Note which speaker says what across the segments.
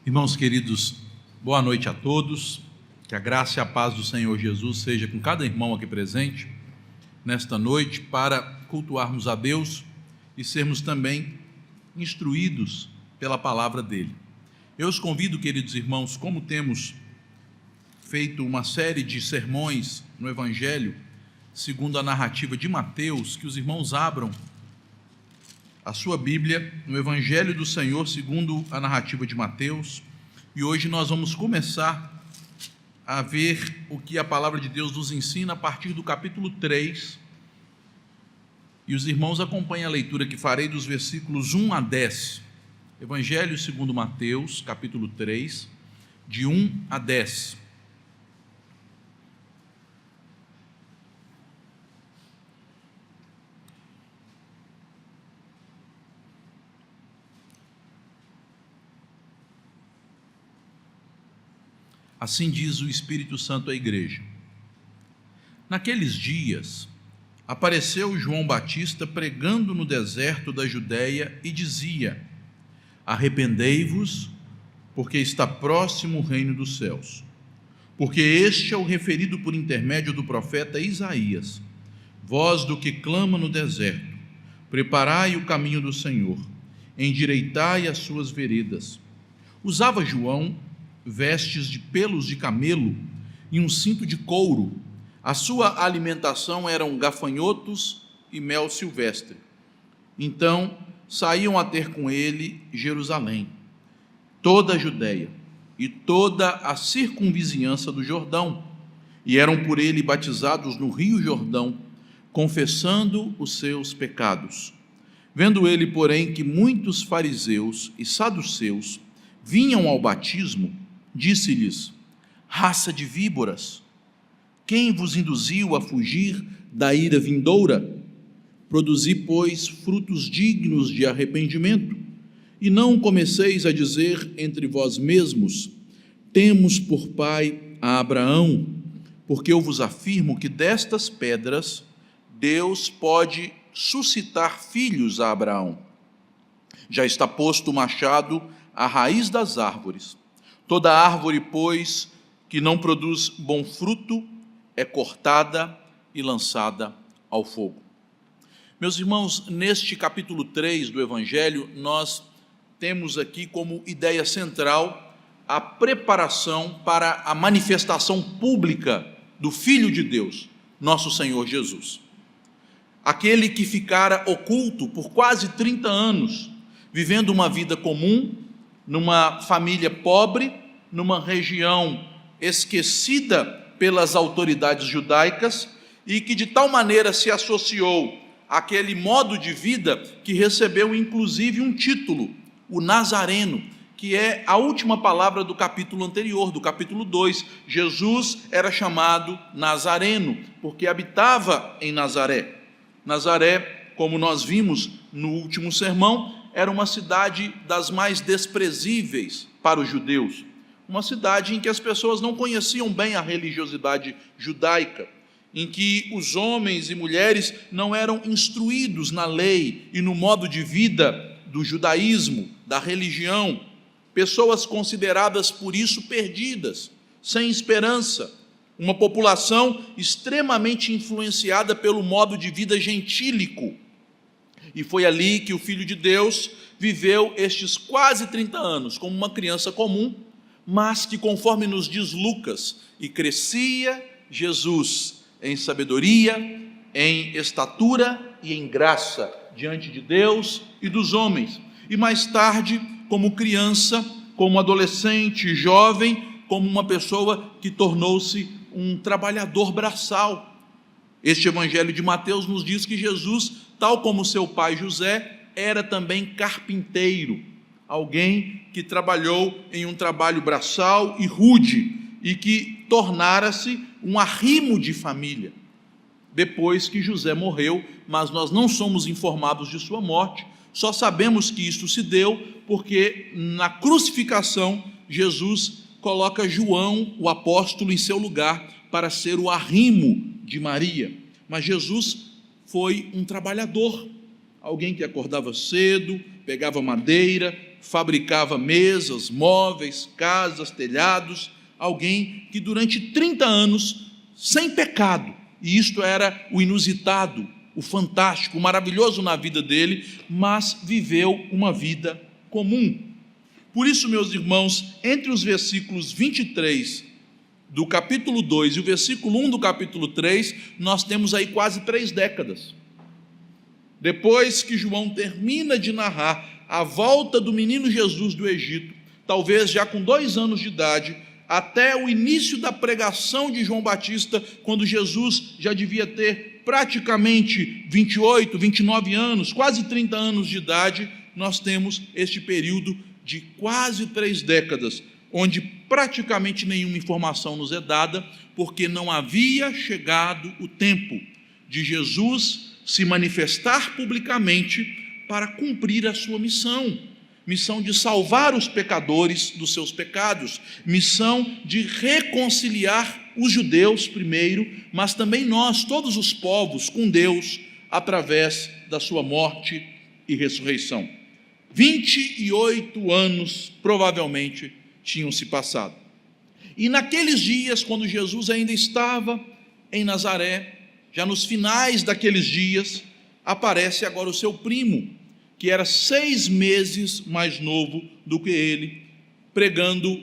Speaker 1: Irmãos queridos, boa noite a todos, que a graça e a paz do Senhor Jesus seja com cada irmão aqui presente nesta noite para cultuarmos a Deus e sermos também instruídos pela palavra dele. Eu os convido, queridos irmãos, como temos feito uma série de sermões no Evangelho, segundo a narrativa de Mateus, que os irmãos abram a sua Bíblia no Evangelho do Senhor, segundo a narrativa de Mateus, e hoje nós vamos começar a ver o que a palavra de Deus nos ensina a partir do capítulo 3, e os irmãos acompanhem a leitura que farei dos versículos 1 a 10, Evangelho segundo Mateus, capítulo 3, de 1 a 10. Assim diz o Espírito Santo à igreja. Naqueles dias, apareceu João Batista pregando no deserto da Judéia e dizia: arrependei-vos, porque está próximo o reino dos céus. Porque este é o referido por intermédio do profeta Isaías. Voz do que clama no deserto: preparai o caminho do Senhor, endireitai as suas veredas. Usava João vestes de pelos de camelo e um cinto de couro. A sua alimentação eram gafanhotos e mel silvestre. Então saíam a ter com ele Jerusalém, toda a Judéia e toda a circunvizinhança do Jordão, e eram por ele batizados no rio Jordão, confessando os seus pecados. Vendo ele, porém, que muitos fariseus e saduceus vinham ao batismo, disse-lhes: raça de víboras, quem vos induziu a fugir da ira vindoura? Produzi, pois, frutos dignos de arrependimento, e não comeceis a dizer entre vós mesmos: temos por pai a Abraão, porque eu vos afirmo que destas pedras Deus pode suscitar filhos a Abraão. Já está posto o machado à raiz das árvores. Toda árvore, pois, que não produz bom fruto, é cortada e lançada ao fogo. Meus irmãos, neste capítulo 3 do Evangelho, nós temos aqui como ideia central a preparação para a manifestação pública do Filho de Deus, nosso Senhor Jesus. Aquele que ficara oculto por quase 30 anos, vivendo uma vida comum, numa família pobre, numa região esquecida pelas autoridades judaicas, e que de tal maneira se associou àquele modo de vida que recebeu inclusive um título, o Nazareno, que é a última palavra do capítulo anterior, do capítulo 2. Jesus era chamado Nazareno, porque habitava em Nazaré. Nazaré, como nós vimos no último sermão, era uma cidade das mais desprezíveis para os judeus, uma cidade em que as pessoas não conheciam bem a religiosidade judaica, em que os homens e mulheres não eram instruídos na lei e no modo de vida do judaísmo, da religião, pessoas consideradas por isso perdidas, sem esperança, uma população extremamente influenciada pelo modo de vida gentílico. E foi ali que o Filho de Deus viveu estes quase 30 anos, como uma criança comum, mas que, conforme nos diz Lucas, e crescia Jesus em sabedoria, em estatura e em graça diante de Deus e dos homens. E mais tarde, como criança, como adolescente, jovem, como uma pessoa que tornou-se um trabalhador braçal. Este Evangelho de Mateus nos diz que Jesus, tal como seu pai José, era também carpinteiro, alguém que trabalhou em um trabalho braçal e rude e que tornara-se um arrimo de família, depois que José morreu, mas nós não somos informados de sua morte, só sabemos que isto se deu porque na crucificação Jesus coloca João, o apóstolo, em seu lugar para ser o arrimo de Maria. Mas Jesus foi um trabalhador, alguém que acordava cedo, pegava madeira, fabricava mesas, móveis, casas, telhados, alguém que durante 30 anos, sem pecado, e isto era o inusitado, o fantástico, o maravilhoso na vida dele, mas viveu uma vida comum. Por isso, meus irmãos, entre os versículos 23 do capítulo 2 e o versículo 1 do capítulo 3, nós temos aí quase 3 décadas. Depois que João termina de narrar a volta do menino Jesus do Egito, talvez já com 2 anos de idade, até o início da pregação de João Batista, quando Jesus já devia ter praticamente 28, 29 anos, quase 30 anos de idade, nós temos este período de quase 3 décadas, onde praticamente nenhuma informação nos é dada, porque não havia chegado o tempo de Jesus se manifestar publicamente para cumprir a sua missão de salvar os pecadores dos seus pecados, missão de reconciliar os judeus primeiro, mas também nós, todos os povos, com Deus, através da sua morte e ressurreição. 28 anos, provavelmente, tinham se passado. E naqueles dias, quando Jesus ainda estava em Nazaré, já nos finais daqueles dias, aparece agora o seu primo, que era 6 meses mais novo do que ele, pregando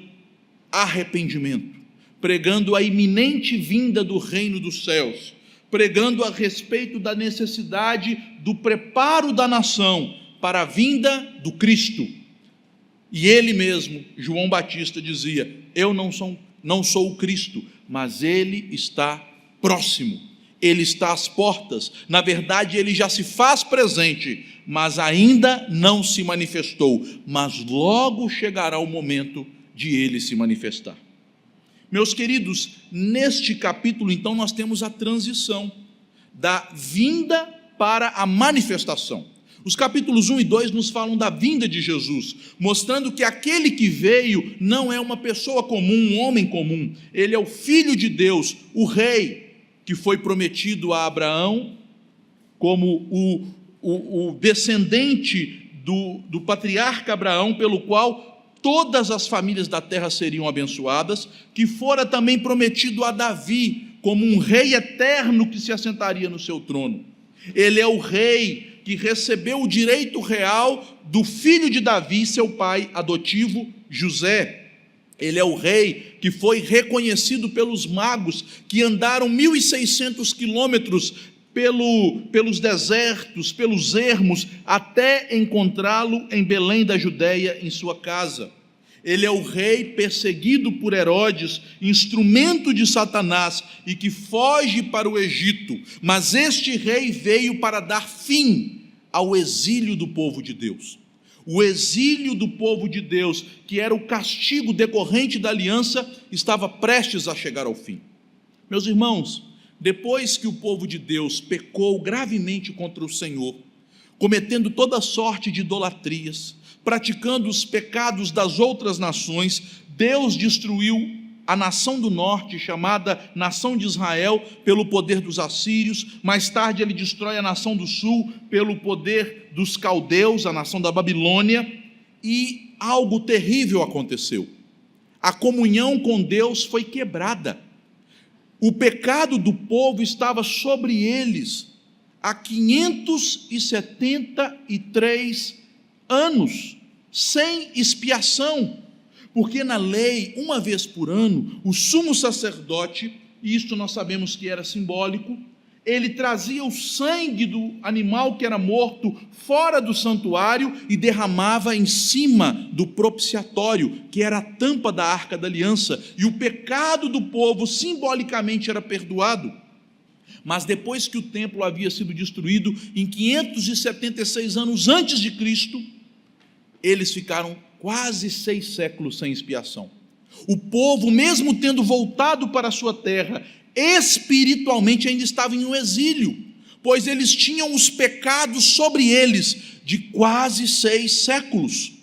Speaker 1: arrependimento, pregando a iminente vinda do reino dos céus, pregando a respeito da necessidade do preparo da nação para a vinda do Cristo. E ele mesmo, João Batista, dizia: eu não sou o Cristo, mas ele está próximo, ele está às portas. Na verdade, ele já se faz presente, mas ainda não se manifestou, mas logo chegará o momento de ele se manifestar. Meus queridos, neste capítulo, então, nós temos a transição da vinda para a manifestação. Os capítulos 1 e 2 nos falam da vinda de Jesus, mostrando que aquele que veio não é uma pessoa comum, um homem comum, ele é o Filho de Deus, o Rei, que foi prometido a Abraão como o descendente do patriarca Abraão, pelo qual todas as famílias da terra seriam abençoadas, que fora também prometido a Davi, como um rei eterno que se assentaria no seu trono. Ele é o rei que recebeu o direito real do filho de Davi, seu pai adotivo, José. Ele é o rei que foi reconhecido pelos magos, que andaram 1.600 quilômetros pelos desertos, pelos ermos, até encontrá-lo em Belém da Judéia, em sua casa. Ele é o rei perseguido por Herodes, instrumento de Satanás, e que foge para o Egito, mas este rei veio para dar fim ao exílio do povo de Deus. O exílio do povo de Deus, que era o castigo decorrente da aliança, estava prestes a chegar ao fim. Meus irmãos, depois que o povo de Deus pecou gravemente contra o Senhor, cometendo toda sorte de idolatrias, praticando os pecados das outras nações, Deus destruiu a nação do norte, chamada nação de Israel, pelo poder dos assírios. Mais tarde ele destrói a nação do sul pelo poder dos caldeus, a nação da Babilônia, e algo terrível aconteceu. A comunhão com Deus foi quebrada. O pecado do povo estava sobre eles há 573 anos, sem expiação, porque na lei, uma vez por ano, o sumo sacerdote, e isto nós sabemos que era simbólico, ele trazia o sangue do animal que era morto fora do santuário e derramava em cima do propiciatório, que era a tampa da arca da aliança, e o pecado do povo simbolicamente era perdoado. Mas depois que o templo havia sido destruído, em 576 anos antes de Cristo, eles ficaram quase 6 séculos sem expiação. O povo, mesmo tendo voltado para a sua terra, espiritualmente ainda estava em um exílio, pois eles tinham os pecados sobre eles de quase 6 séculos.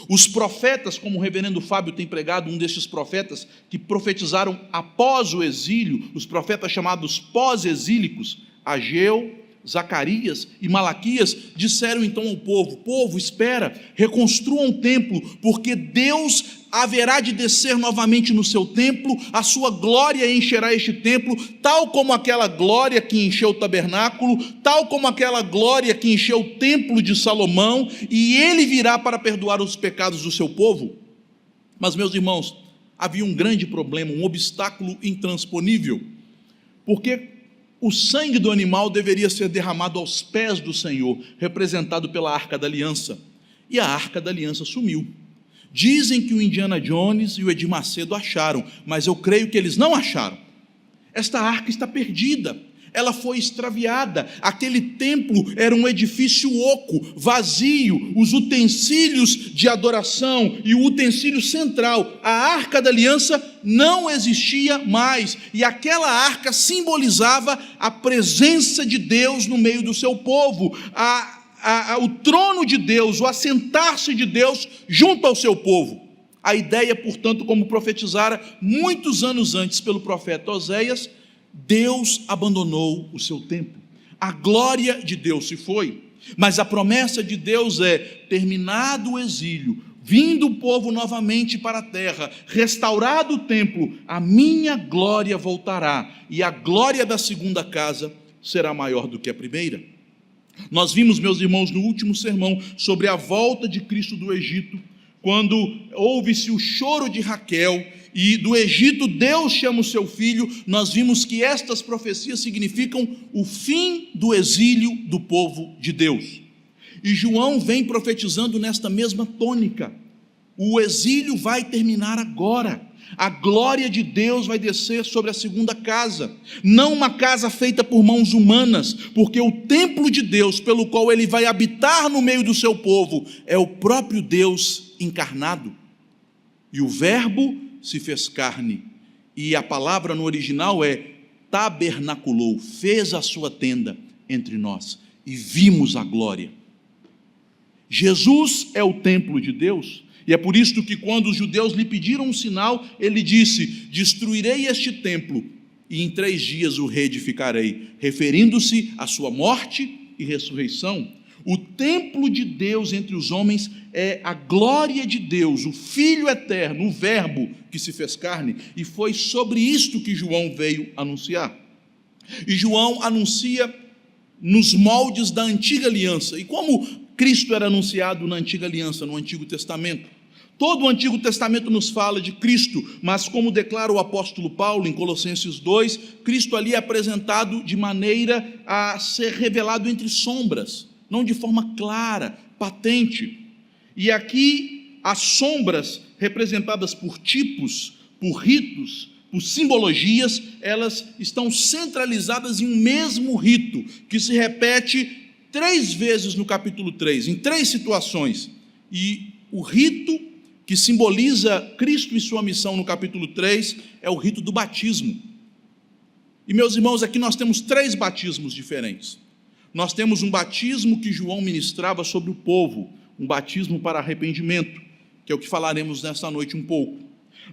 Speaker 1: Os profetas, como o reverendo Fábio tem pregado, um destes profetas que profetizaram após o exílio, os profetas chamados pós-exílicos, Ageu, Zacarias e Malaquias disseram então ao povo: povo, espera, reconstruam o templo, porque Deus haverá de descer novamente no seu templo, a sua glória encherá este templo, tal como aquela glória que encheu o tabernáculo, tal como aquela glória que encheu o templo de Salomão, e ele virá para perdoar os pecados do seu povo. Mas, meus irmãos, havia um grande problema, um obstáculo intransponível, porque o sangue do animal deveria ser derramado aos pés do Senhor, representado pela Arca da Aliança, e a Arca da Aliança sumiu. Dizem que o Indiana Jones e o Edir Macedo acharam, mas eu creio que eles não acharam. Esta arca está perdida, ela foi extraviada. Aquele templo era um edifício oco, vazio, os utensílios de adoração e o utensílio central, a Arca da Aliança, não existia mais, e aquela arca simbolizava a presença de Deus no meio do seu povo, o trono de Deus, o assentar-se de Deus junto ao seu povo. A ideia, portanto, como profetizara muitos anos antes pelo profeta Oséias, Deus abandonou o seu templo, a glória de Deus se foi, mas a promessa de Deus é: terminado o exílio, vindo o povo novamente para a terra, restaurado o templo, a minha glória voltará, e a glória da segunda casa será maior do que a primeira. Nós vimos, meus irmãos, no último sermão, sobre a volta de Cristo do Egito, quando houve-se o choro de Raquel, e do Egito Deus chama o seu filho. Nós vimos que estas profecias significam o fim do exílio do povo de Deus, e João vem profetizando nesta mesma tônica: o exílio vai terminar agora, a glória de Deus vai descer sobre a segunda casa, não uma casa feita por mãos humanas, porque o templo de Deus, pelo qual ele vai habitar no meio do seu povo, é o próprio Deus encarnado. E o verbo se fez carne, e a palavra no original é tabernaculou, fez a sua tenda entre nós, e vimos a glória. Jesus é o templo de Deus, e é por isso que quando os judeus lhe pediram um sinal, ele disse: destruirei este templo, e em 3 dias o reedificarei, referindo-se à sua morte e ressurreição. O templo de Deus entre os homens é a glória de Deus, o Filho eterno, o Verbo que se fez carne, e foi sobre isto que João veio anunciar. E João anuncia nos moldes da antiga aliança. E como Cristo era anunciado na antiga aliança, no Antigo Testamento? Todo o Antigo Testamento nos fala de Cristo, mas como declara o apóstolo Paulo em Colossenses 2, Cristo ali é apresentado de maneira a ser revelado entre sombras, não de forma clara, patente. E aqui as sombras representadas por tipos, por ritos, por simbologias, elas estão centralizadas em um mesmo rito, que se repete 3 vezes no capítulo 3, em 3 situações. E o rito que simboliza Cristo e sua missão no capítulo 3 é o rito do batismo. E, meus irmãos, aqui nós temos 3 batismos diferentes. Nós temos um batismo que João ministrava sobre o povo, um batismo para arrependimento, que é o que falaremos nesta noite um pouco.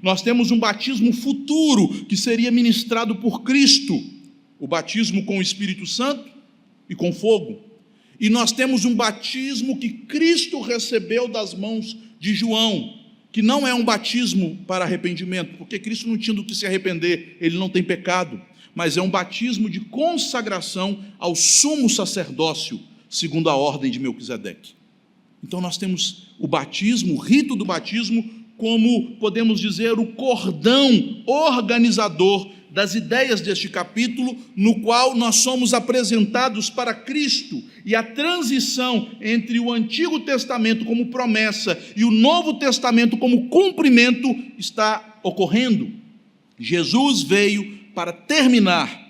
Speaker 1: Nós temos um batismo futuro, que seria ministrado por Cristo, o batismo com o Espírito Santo e com fogo. E nós temos um batismo que Cristo recebeu das mãos de João, que não é um batismo para arrependimento, porque Cristo não tinha do que se arrepender, ele não tem pecado, mas é um batismo de consagração ao sumo sacerdócio, segundo a ordem de Melquisedeque. Então nós temos o batismo, o rito do batismo, como podemos dizer, o cordão organizador das ideias deste capítulo, no qual nós somos apresentados para Cristo, e a transição entre o Antigo Testamento como promessa e o Novo Testamento como cumprimento está ocorrendo. Jesus veio para terminar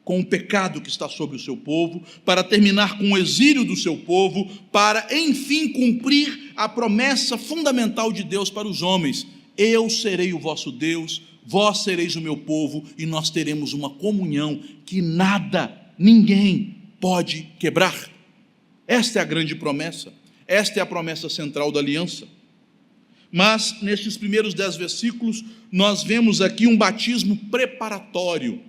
Speaker 1: com o pecado que está sobre o seu povo, para terminar com o exílio do seu povo, para, enfim, cumprir a promessa fundamental de Deus para os homens: eu serei o vosso Deus, vós sereis o meu povo, e nós teremos uma comunhão que nada, ninguém pode quebrar. Esta é a grande promessa, esta é a promessa central da aliança. Mas, nestes primeiros 10 versículos, nós vemos aqui um batismo preparatório,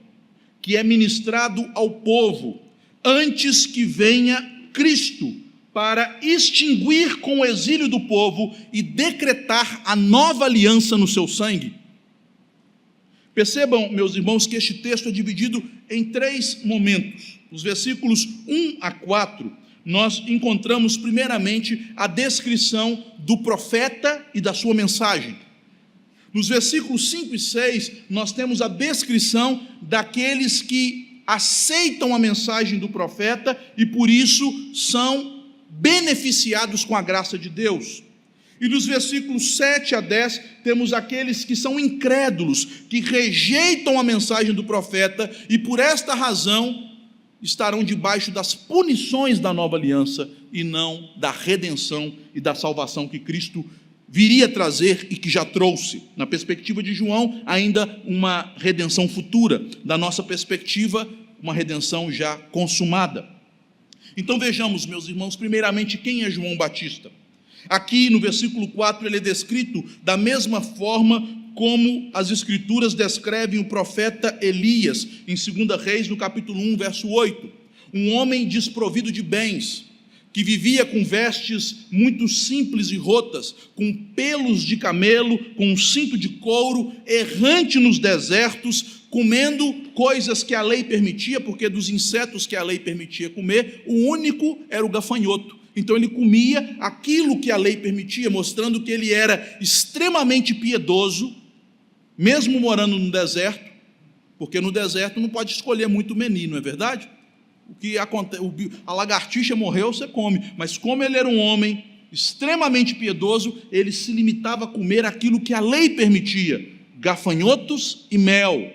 Speaker 1: que é ministrado ao povo, antes que venha Cristo, para extinguir com o exílio do povo e decretar a nova aliança no seu sangue. Percebam, meus irmãos, que este texto é dividido em 3 momentos. Os versículos 1 a 4, nós encontramos primeiramente a descrição do profeta e da sua mensagem. Nos versículos 5 e 6, nós temos a descrição daqueles que aceitam a mensagem do profeta e por isso são beneficiados com a graça de Deus. E nos versículos 7 a 10, temos aqueles que são incrédulos, que rejeitam a mensagem do profeta e por esta razão estarão debaixo das punições da nova aliança e não da redenção e da salvação que Cristo viria trazer e que já trouxe. Na perspectiva de João, ainda uma redenção futura. Da nossa perspectiva, uma redenção já consumada. Então vejamos, meus irmãos, primeiramente quem é João Batista. Aqui no versículo 4 ele é descrito da mesma forma como as escrituras descrevem o profeta Elias, em 2 Reis, no capítulo 1, verso 8. Um homem desprovido de bens, que vivia com vestes muito simples e rotas, com pelos de camelo, com um cinto de couro, errante nos desertos, comendo coisas que a lei permitia, porque dos insetos que a lei permitia comer, o único era o gafanhoto. Então ele comia aquilo que a lei permitia, mostrando que ele era extremamente piedoso, mesmo morando no deserto, porque no deserto não pode escolher muito menu, não é verdade? O que acontece, a lagartixa morreu, você come, mas como ele era um homem extremamente piedoso, ele se limitava a comer aquilo que a lei permitia, gafanhotos e mel.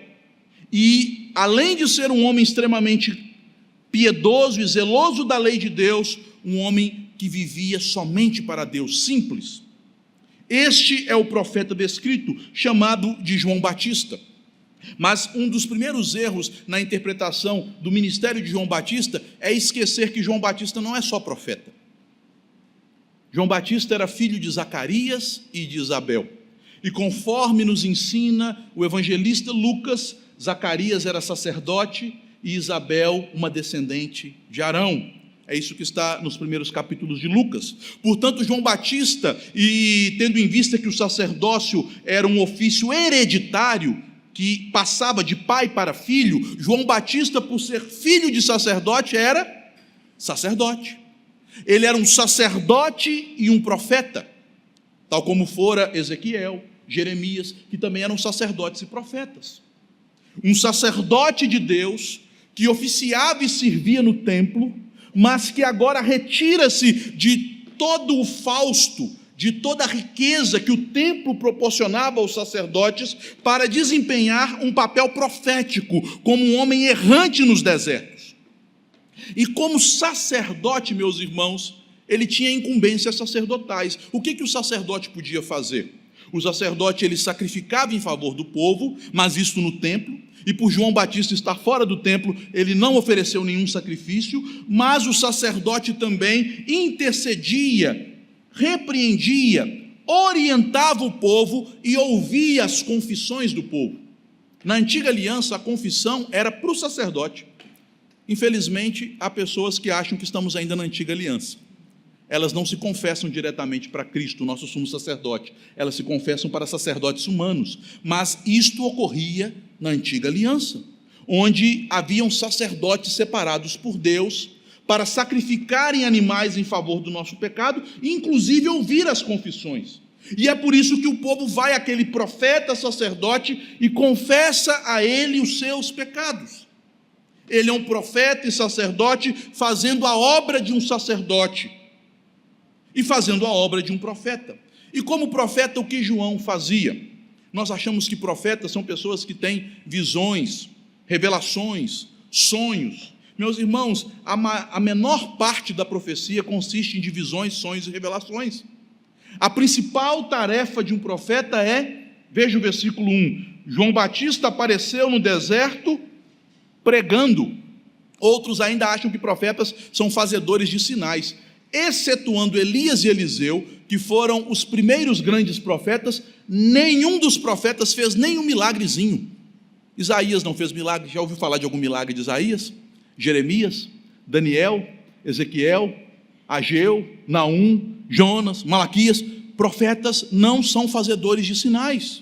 Speaker 1: E além de ser um homem extremamente piedoso e zeloso da lei de Deus, um homem que vivia somente para Deus, simples. Este é o profeta descrito, chamado de João Batista. Mas um dos primeiros erros na interpretação do ministério de João Batista é esquecer que João Batista não é só profeta. João Batista era filho de Zacarias e de Isabel. E conforme nos ensina o evangelista Lucas, Zacarias era sacerdote e Isabel uma descendente de Arão. É isso que está nos primeiros capítulos de Lucas. Portanto, João Batista, e tendo em vista que o sacerdócio era um ofício hereditário, que passava de pai para filho, João Batista, por ser filho de sacerdote, era sacerdote. Ele era um sacerdote e um profeta, tal como fora Ezequiel, Jeremias, que também eram sacerdotes e profetas. Um sacerdote de Deus, que oficiava e servia no templo, mas que agora retira-se de todo o fausto, de toda a riqueza que o templo proporcionava aos sacerdotes para desempenhar um papel profético, como um homem errante nos desertos. E como sacerdote, meus irmãos, ele tinha incumbências sacerdotais. O que o sacerdote podia fazer? O sacerdote, ele sacrificava em favor do povo, mas isso no templo, e por João Batista estar fora do templo, ele não ofereceu nenhum sacrifício, mas o sacerdote também intercedia, repreendia, orientava o povo e ouvia as confissões do povo. Na antiga aliança, a confissão era para o sacerdote. Infelizmente, há pessoas que acham que estamos ainda na antiga aliança. Elas não se confessam diretamente para Cristo, o nosso sumo sacerdote. Elas se confessam para sacerdotes humanos. Mas isto ocorria na antiga aliança, onde haviam sacerdotes separados por Deus para sacrificarem animais em favor do nosso pecado, e inclusive ouvir as confissões. E é por isso que o povo vai àquele profeta sacerdote e confessa a ele os seus pecados. Ele é um profeta e sacerdote fazendo a obra de um sacerdote e fazendo a obra de um profeta. E como profeta, o que João fazia? Nós achamos que profetas são pessoas que têm visões, revelações, sonhos. Meus irmãos, a menor parte da profecia consiste em divisões, sonhos e revelações. A principal tarefa de um profeta é, veja o versículo 1, João Batista apareceu no deserto pregando. Outros ainda acham que profetas são fazedores de sinais. Excetuando Elias e Eliseu, que foram os primeiros grandes profetas, nenhum dos profetas fez nenhum milagrezinho. Isaías não fez milagre. Já ouviu falar de algum milagre de Isaías? Jeremias? Daniel, Ezequiel, Ageu, Naum, Jonas, Malaquias. Profetas não são fazedores de sinais.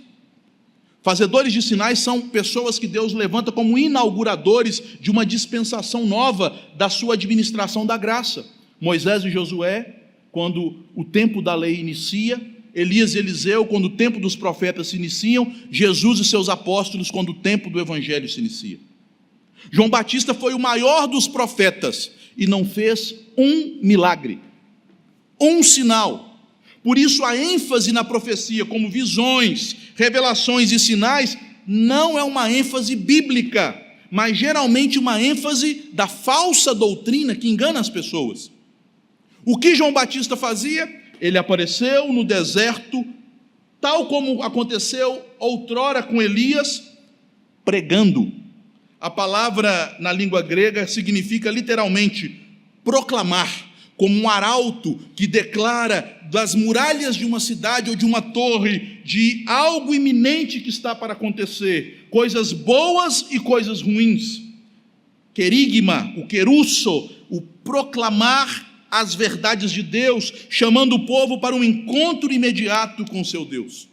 Speaker 1: Fazedores de sinais são pessoas que Deus levanta como inauguradores de uma dispensação nova da sua administração da graça. Moisés e Josué, quando o tempo da lei inicia; Elias e Eliseu, quando o tempo dos profetas se iniciam; Jesus e seus apóstolos, quando o tempo do evangelho se inicia. João Batista foi o maior dos profetas e não fez um milagre, um sinal. Por isso a ênfase na profecia, como visões, revelações e sinais, não é uma ênfase bíblica, mas geralmente uma ênfase da falsa doutrina que engana as pessoas. O que João Batista fazia? Ele apareceu no deserto, tal como aconteceu outrora com Elias, pregando. A palavra na língua grega significa literalmente proclamar, como um arauto que declara das muralhas de uma cidade ou de uma torre de algo iminente que está para acontecer, coisas boas e coisas ruins. Querigma, o querusso, o proclamar as verdades de Deus, chamando o povo para um encontro imediato com seu Deus.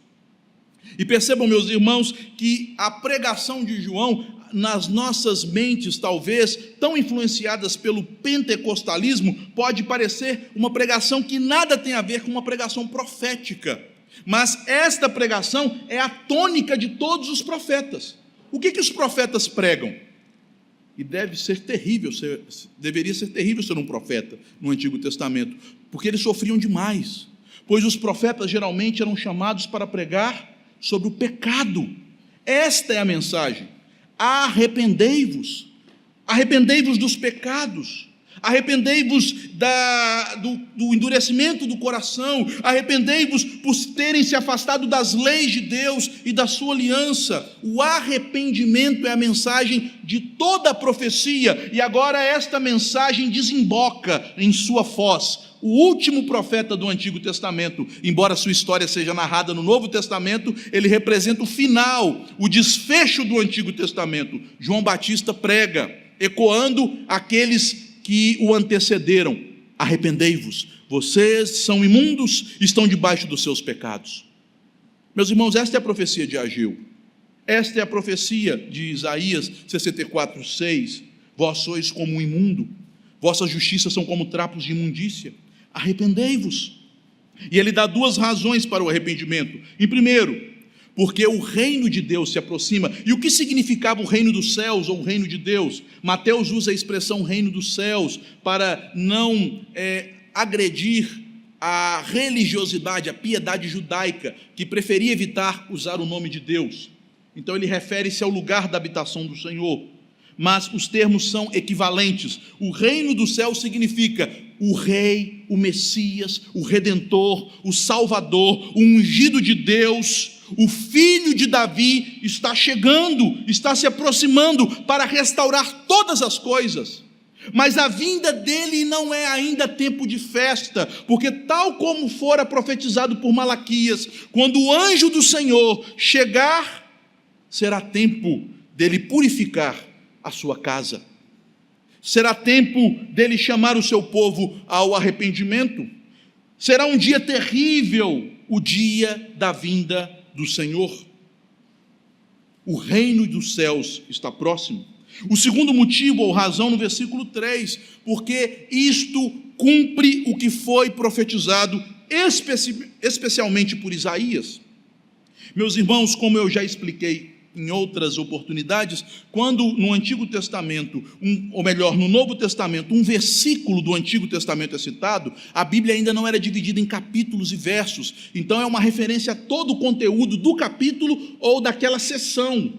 Speaker 1: E percebam, meus irmãos, que a pregação de João, nas nossas mentes, talvez, tão influenciadas pelo pentecostalismo, pode parecer uma pregação que nada tem a ver com uma pregação profética. Mas esta pregação é a tônica de todos os profetas. O que os profetas pregam? E deveria ser terrível ser um profeta no Antigo Testamento, porque eles sofriam demais, pois os profetas geralmente eram chamados para pregar sobre o pecado. Esta é a mensagem. Arrependei-vos dos pecados, arrependei-vos do endurecimento do coração, arrependei-vos por terem se afastado das leis de Deus e da sua aliança. O arrependimento é a mensagem de toda a profecia, e agora esta mensagem desemboca em sua foz. O último profeta do Antigo Testamento, embora sua história seja narrada no Novo Testamento, ele representa o final, o desfecho do Antigo Testamento. João Batista prega, ecoando aqueles que o antecederam: arrependei-vos, vocês são imundos, estão debaixo dos seus pecados. Meus irmãos, esta é a profecia de Ageu, esta é a profecia de Isaías 64:6. Vós sois como um imundo, vossas justiças são como trapos de imundícia. Arrependei-vos. E ele dá duas razões para o arrependimento. Em primeiro, porque o reino de Deus se aproxima. E o que significava o reino dos céus ou o reino de Deus? Mateus usa a expressão reino dos céus para não agredir a religiosidade, a piedade judaica, que preferia evitar usar o nome de Deus. Então ele refere-se ao lugar da habitação do Senhor. Mas os termos são equivalentes. O reino do céu significa o rei, o Messias, o Redentor, o Salvador, o ungido de Deus, o filho de Davi está chegando, está se aproximando para restaurar todas as coisas. Mas a vinda dele não é ainda tempo de festa, porque tal como fora profetizado por Malaquias, quando o anjo do Senhor chegar, será tempo dele purificar a sua casa. Será tempo dele chamar o seu povo ao arrependimento. Será um dia terrível, o dia da vinda do Senhor. O reino dos céus está próximo. O segundo motivo ou razão no versículo 3, porque isto cumpre o que foi profetizado especialmente por Isaías. Meus irmãos, como eu já expliquei em outras oportunidades, quando no Antigo Testamento, no Novo Testamento, um versículo do Antigo Testamento é citado, a Bíblia ainda não era dividida em capítulos e versos, então é uma referência a todo o conteúdo do capítulo ou daquela seção.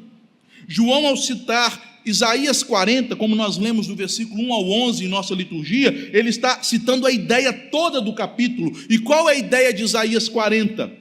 Speaker 1: João, ao citar Isaías 40, como nós lemos do versículo 1 ao 11 em nossa liturgia, ele está citando a ideia toda do capítulo. E qual é a ideia de Isaías 40?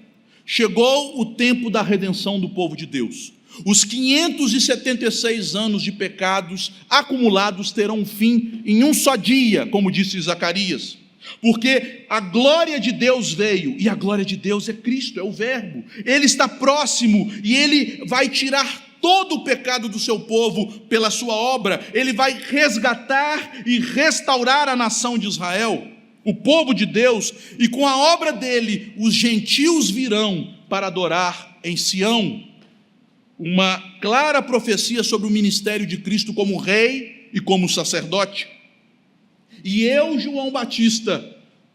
Speaker 1: Chegou o tempo da redenção do povo de Deus. Os 576 anos de pecados acumulados terão um fim em um só dia, como disse Zacarias, porque a glória de Deus veio, e a glória de Deus é Cristo, é o Verbo. Ele está próximo e ele vai tirar todo o pecado do seu povo pela sua obra. Ele vai resgatar e restaurar a nação de Israel, o povo de Deus, e com a obra dele, os gentios virão para adorar em Sião. Uma clara profecia sobre o ministério de Cristo como rei e como sacerdote. E eu, João Batista,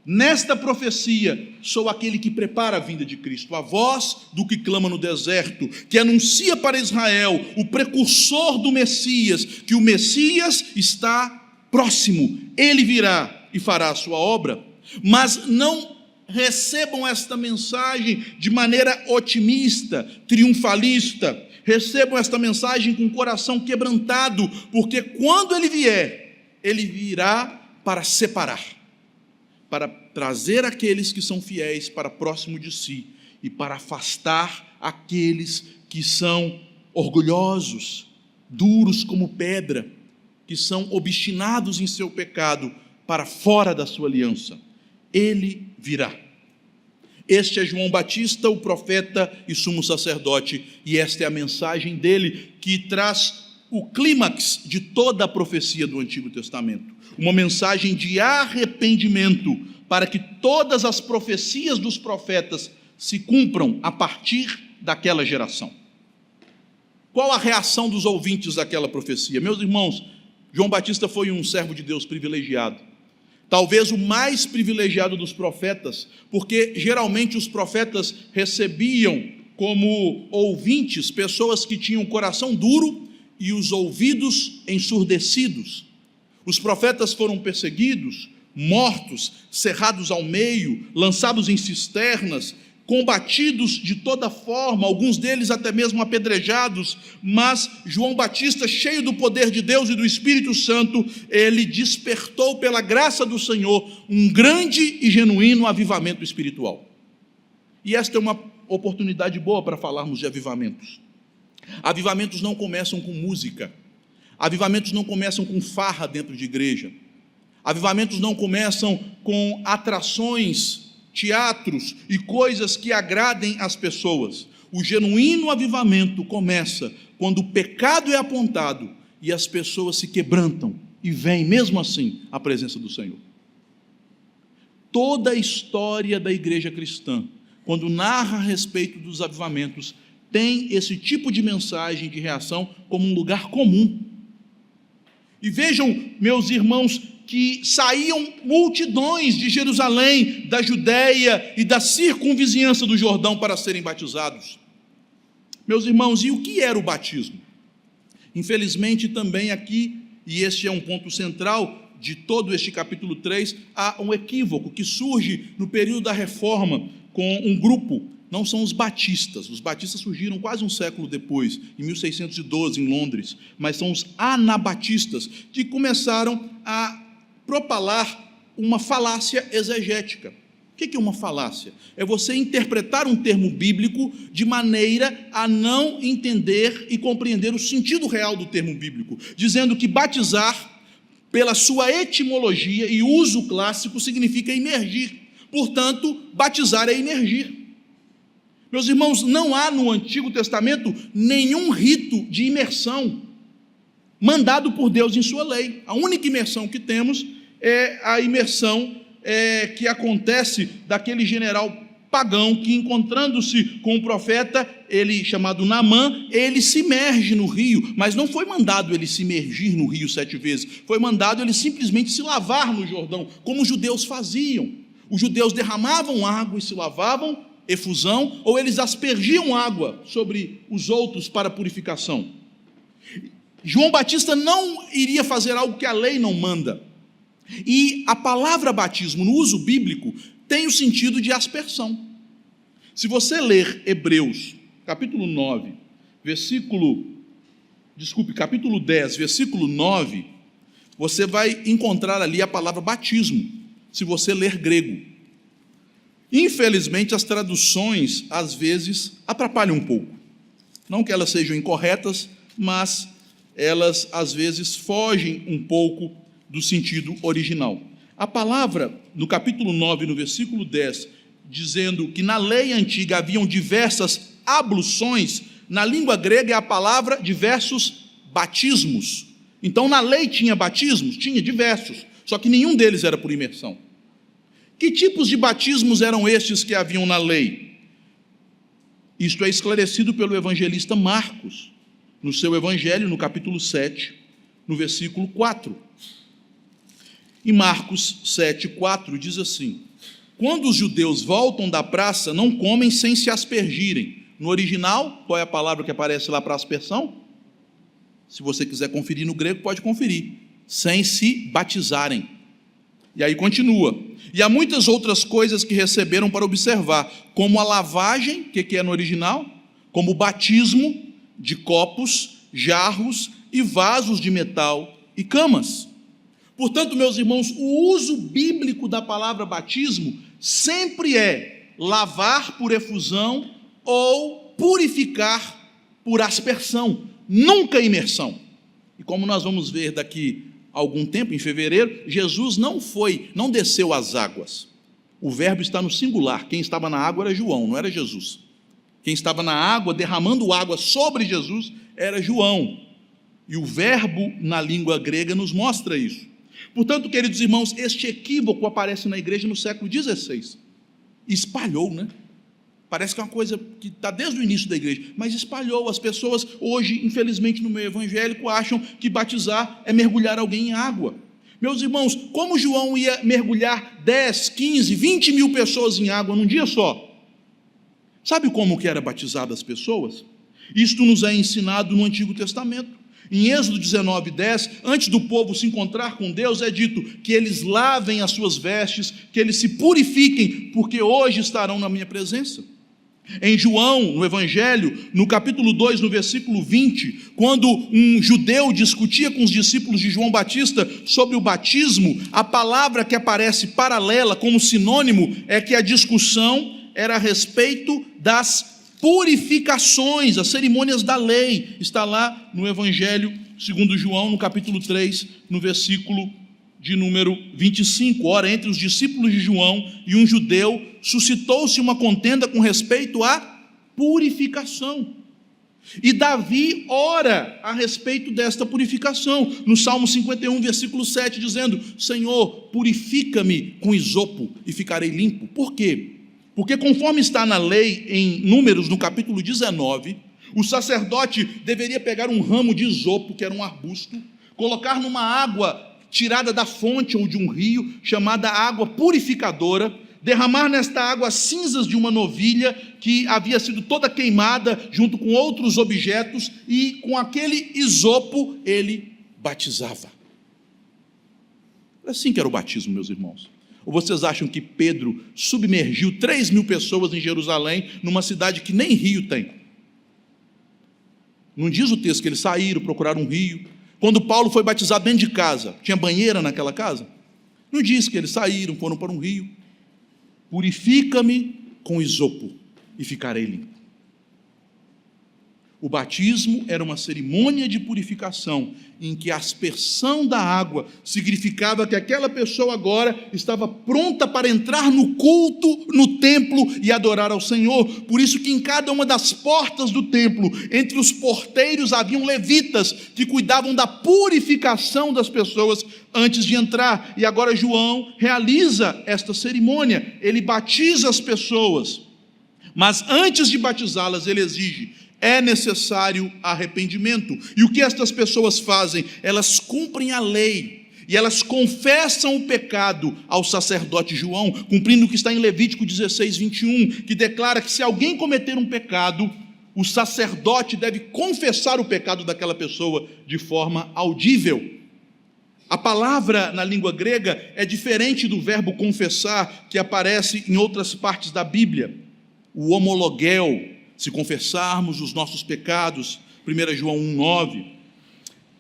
Speaker 1: nesta profecia, sou aquele que prepara a vinda de Cristo, a voz do que clama no deserto, que anuncia para Israel, o precursor do Messias, que o Messias está próximo, ele virá e fará a sua obra. Mas não recebam esta mensagem de maneira otimista, triunfalista. Recebam esta mensagem com o coração quebrantado, porque quando ele vier, ele virá para separar, para trazer aqueles que são fiéis para próximo de si e para afastar aqueles que são orgulhosos, duros como pedra, que são obstinados em seu pecado, para fora da sua aliança. Ele virá. Este é João Batista, o profeta e sumo sacerdote, e esta é a mensagem dele que traz o clímax de toda a profecia do Antigo Testamento. Uma mensagem de arrependimento, para que todas as profecias dos profetas se cumpram a partir daquela geração. Qual a reação dos ouvintes daquela profecia? Meus irmãos, João Batista foi um servo de Deus privilegiado. Talvez o mais privilegiado dos profetas, porque geralmente os profetas recebiam como ouvintes pessoas que tinham o coração duro e os ouvidos ensurdecidos. Os profetas foram perseguidos, mortos, cerrados ao meio, lançados em cisternas, combatidos de toda forma, alguns deles até mesmo apedrejados, mas João Batista, cheio do poder de Deus e do Espírito Santo, ele despertou pela graça do Senhor um grande e genuíno avivamento espiritual. E esta é uma oportunidade boa para falarmos de avivamentos. Avivamentos não começam com música, avivamentos não começam com farra dentro de igreja, avivamentos não começam com atrações, teatros e coisas que agradem as pessoas. O genuíno avivamento começa quando o pecado é apontado e as pessoas se quebrantam e vêm mesmo assim à presença do Senhor. Toda a história da igreja cristã, quando narra a respeito dos avivamentos, tem esse tipo de mensagem de reação como um lugar comum. E vejam, meus irmãos, que saíam multidões de Jerusalém, da Judéia e da circunvizinhança do Jordão para serem batizados. Meus irmãos, e o que era o batismo? Infelizmente também aqui, e este é um ponto central de todo este capítulo 3, há um equívoco que surge no período da Reforma com um grupo. Não são os batistas surgiram quase um século depois, em 1612, em Londres, mas são os anabatistas, que começaram a propalar uma falácia exegética. O que é uma falácia? É você interpretar um termo bíblico de maneira a não entender e compreender o sentido real do termo bíblico, dizendo que batizar, pela sua etimologia e uso clássico, significa imergir. Portanto, batizar é imergir. Meus irmãos, não há no Antigo Testamento nenhum rito de imersão mandado por Deus em sua lei. A única imersão que temos é a imersão que acontece daquele general pagão que, encontrando-se com o profeta, ele chamado Naamã, ele se imerge no rio, mas não foi mandado ele se imergir no rio 7 vezes, foi mandado ele simplesmente se lavar no Jordão, como os judeus faziam. Os judeus derramavam água e se lavavam, efusão, ou eles aspergiam água sobre os outros para purificação. João Batista não iria fazer algo que a lei não manda. E a palavra batismo, no uso bíblico, tem o sentido de aspersão. Se você ler Hebreus, capítulo 10, versículo 9, você vai encontrar ali a palavra batismo, se você ler grego. Infelizmente, as traduções, às vezes, atrapalham um pouco. Não que elas sejam incorretas, mas elas, às vezes, fogem um pouco do sentido original. A palavra, no capítulo 9, no versículo 10, dizendo que na lei antiga haviam diversas abluções, na língua grega é a palavra diversos batismos. Então, na lei tinha batismos? Tinha diversos, só que nenhum deles era por imersão. Que tipos de batismos eram estes que haviam na lei? Isto é esclarecido pelo evangelista Marcos, no seu evangelho, no capítulo 7, no versículo 4. Em Marcos 7, 4, diz assim: quando os judeus voltam da praça, não comem sem se aspergirem. No original, qual é a palavra que aparece lá para aspersão? Se você quiser conferir no grego, pode conferir. Sem se batizarem. E aí continua. E há muitas outras coisas que receberam para observar, como a lavagem, que é no original, como o batismo de copos, jarros e vasos de metal e camas. Portanto, meus irmãos, o uso bíblico da palavra batismo sempre é lavar por efusão ou purificar por aspersão, nunca imersão. E como nós vamos ver daqui a algum tempo, em fevereiro, Jesus não desceu às águas. O verbo está no singular. Quem estava na água era João, não era Jesus. Quem estava na água, derramando água sobre Jesus, era João. E o verbo na língua grega nos mostra isso. Portanto, queridos irmãos, este equívoco aparece na igreja no século XVI. Espalhou, né? Parece que é uma coisa que está desde o início da igreja, mas espalhou. As pessoas hoje, infelizmente, no meio evangélico, acham que batizar é mergulhar alguém em água. Meus irmãos, como João ia mergulhar 10, 15, 20 mil pessoas em água num dia só? Sabe como que era batizado as pessoas? Isto nos é ensinado no Antigo Testamento. Em Êxodo 19, 10, antes do povo se encontrar com Deus, é dito que eles lavem as suas vestes, que eles se purifiquem, porque hoje estarão na minha presença. Em João, no Evangelho, no capítulo 2, no versículo 20, quando um judeu discutia com os discípulos de João Batista sobre o batismo, a palavra que aparece paralela como sinônimo é que a discussão era a respeito das purificações, as cerimônias da lei. Está lá no Evangelho segundo João, no capítulo 3, no versículo de número 25. Ora, entre os discípulos de João e um judeu, suscitou-se uma contenda com respeito à purificação. E Davi ora a respeito desta purificação, no Salmo 51, versículo 7, dizendo: Senhor, purifica-me com isopo e ficarei limpo. Por quê? Porque conforme está na lei, em Números, no capítulo 19, o sacerdote deveria pegar um ramo de isopo, que era um arbusto, colocar numa água tirada da fonte ou de um rio, chamada água purificadora, derramar nesta água as cinzas de uma novilha que havia sido toda queimada junto com outros objetos, e com aquele isopo ele batizava. Assim que era o batismo, meus irmãos. Ou vocês acham que Pedro submergiu 3 mil pessoas em Jerusalém, numa cidade que nem rio tem? Não diz o texto que eles saíram, procuraram um rio. Quando Paulo foi batizado dentro de casa, tinha banheira naquela casa? Não diz que eles saíram, foram para um rio. Purifica-me com isopo e ficarei limpo. O batismo era uma cerimônia de purificação, em que a aspersão da água significava que aquela pessoa agora estava pronta para entrar no culto, no templo e adorar ao Senhor. Por isso que em cada uma das portas do templo, entre os porteiros, haviam levitas que cuidavam da purificação das pessoas antes de entrar. E agora João realiza esta cerimônia, ele batiza as pessoas, mas antes de batizá-las ele exige: é necessário arrependimento. E o que estas pessoas fazem? Elas cumprem a lei e elas confessam o pecado ao sacerdote João, cumprindo o que está em Levítico 16, 21, que declara que se alguém cometer um pecado, o sacerdote deve confessar o pecado daquela pessoa de forma audível. A palavra na língua grega é diferente do verbo confessar, que aparece em outras partes da Bíblia. O homologel, se confessarmos os nossos pecados, 1 João 1,9.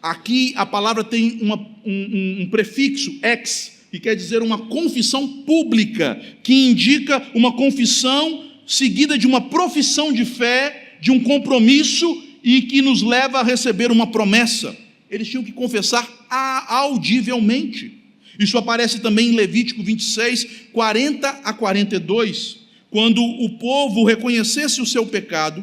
Speaker 1: Aqui a palavra tem um prefixo, ex, que quer dizer uma confissão pública, que indica uma confissão seguida de uma profissão de fé, de um compromisso, e que nos leva a receber uma promessa. Eles tinham que confessar audivelmente. Isso aparece também em Levítico 26, 40 a 42, quando o povo reconhecesse o seu pecado,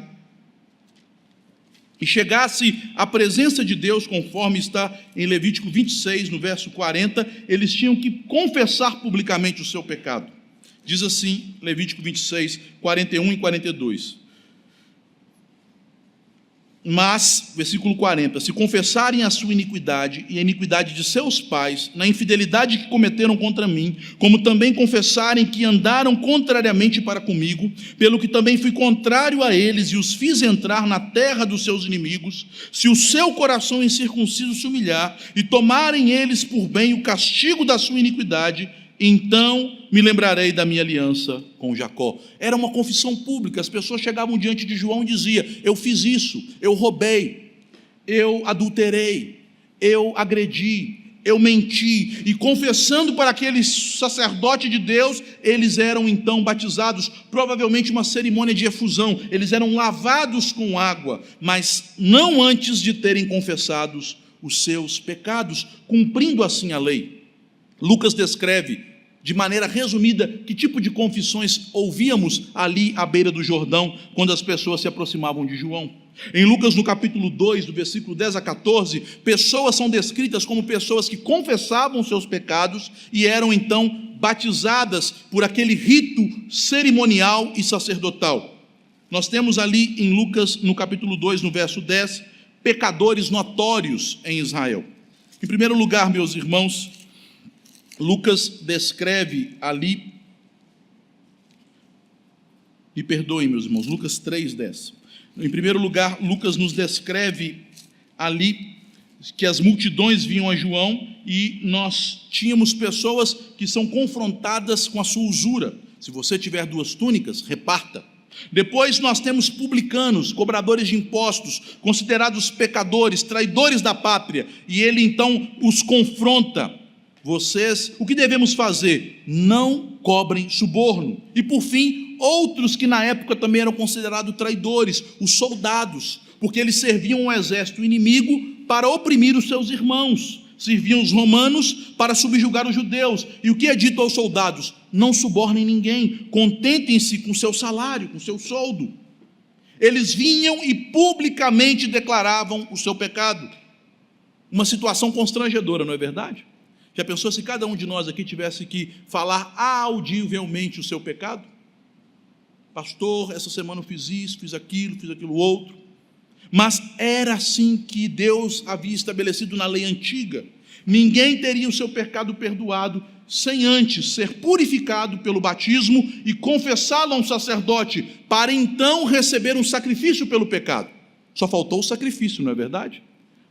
Speaker 1: e chegasse à presença de Deus, conforme está em Levítico 26, no verso 40, eles tinham que confessar publicamente o seu pecado. Diz assim, Levítico 26, 41 e 42. Mas, versículo 40, se confessarem a sua iniquidade e a iniquidade de seus pais, na infidelidade que cometeram contra mim, como também confessarem que andaram contrariamente para comigo, pelo que também fui contrário a eles e os fiz entrar na terra dos seus inimigos, se o seu coração incircunciso se humilhar e tomarem eles por bem o castigo da sua iniquidade, então me lembrarei da minha aliança com Jacó. Era uma confissão pública, as pessoas chegavam diante de João e diziam: eu fiz isso, eu roubei, eu adulterei, eu agredi, eu menti, e confessando para aquele sacerdote de Deus, eles eram então batizados, provavelmente uma cerimônia de efusão, eles eram lavados com água, mas não antes de terem confessado os seus pecados, cumprindo assim a lei. Lucas descreve, de maneira resumida, que tipo de confissões ouvíamos ali à beira do Jordão, quando as pessoas se aproximavam de João. Em Lucas, no capítulo 2, do versículo 10 a 14, pessoas são descritas como pessoas que confessavam seus pecados e eram então batizadas por aquele rito cerimonial e sacerdotal. Nós temos ali em Lucas, no capítulo 2, no verso 10, pecadores notórios em Israel. Em primeiro lugar, meus irmãos, Lucas descreve ali, me perdoem, meus irmãos, Lucas 3:10. Em primeiro lugar, Lucas nos descreve ali que as multidões vinham a João e nós tínhamos pessoas que são confrontadas com a sua usura. Se você tiver 2 túnicas, reparta. Depois nós temos publicanos, cobradores de impostos, considerados pecadores, traidores da pátria, e ele então os confronta. Vocês, o que devemos fazer? Não cobrem suborno. E por fim, outros que na época também eram considerados traidores, os soldados, porque eles serviam um exército inimigo para oprimir os seus irmãos, serviam os romanos para subjugar os judeus. E o que é dito aos soldados? Não subornem ninguém, contentem-se com seu salário, com seu soldo. Eles vinham e publicamente declaravam o seu pecado. Uma situação constrangedora, não é verdade? Já pensou se cada um de nós aqui tivesse que falar audivelmente o seu pecado? Pastor, essa semana eu fiz isso, fiz aquilo outro. Mas era assim que Deus havia estabelecido na lei antiga. Ninguém teria o seu pecado perdoado sem antes ser purificado pelo batismo e confessá-lo a um sacerdote, para então receber um sacrifício pelo pecado. Só faltou o sacrifício, não é verdade?